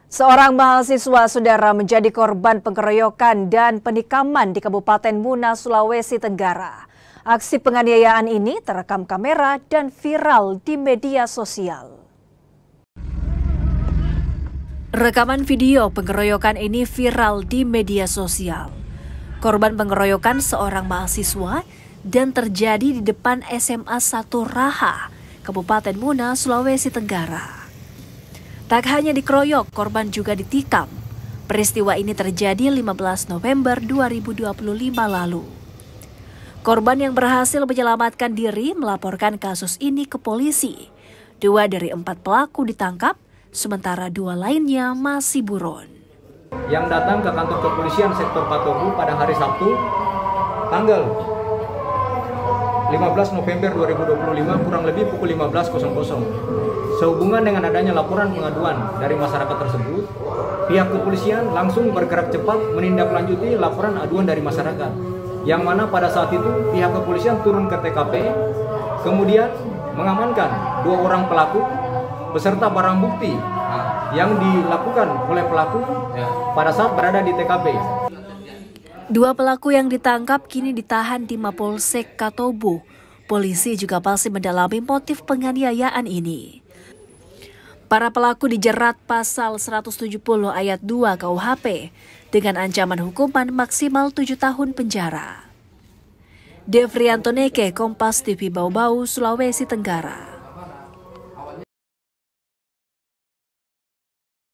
Seorang mahasiswa saudara menjadi korban pengeroyokan dan penikaman di Kabupaten Muna, Sulawesi Tenggara. Aksi penganiayaan ini terekam kamera dan viral di media sosial. Rekaman video pengeroyokan ini viral di media sosial. Korban pengeroyokan seorang mahasiswa dan terjadi di depan SMA 1 Raha, Kabupaten Muna, Sulawesi Tenggara. Tak hanya dikeroyok, korban juga ditikam. Peristiwa ini terjadi 15 November 2025 lalu. Korban yang berhasil menyelamatkan diri melaporkan kasus ini ke polisi. 2 dari 4 pelaku ditangkap, sementara 2 lainnya masih buron. Yang datang ke kantor kepolisian sektor Patobu pada hari Sabtu, tanggal 15 November 2025 kurang lebih pukul 15.00. Sehubungan dengan adanya laporan pengaduan dari masyarakat tersebut, pihak kepolisian langsung bergerak cepat menindaklanjuti laporan aduan dari masyarakat. Yang mana pada saat itu pihak kepolisian turun ke TKP, kemudian mengamankan 2 orang pelaku beserta barang bukti yang dilakukan oleh pelaku pada saat berada di TKP. 2 pelaku yang ditangkap kini ditahan di Mapolsek Katobu. Polisi juga masih mendalami motif penganiayaan ini. Para pelaku dijerat pasal 170 ayat 2 KUHP dengan ancaman hukuman maksimal 7 tahun penjara. Devrianto Neke, Kompas TV Bau-Bau, Sulawesi Tenggara.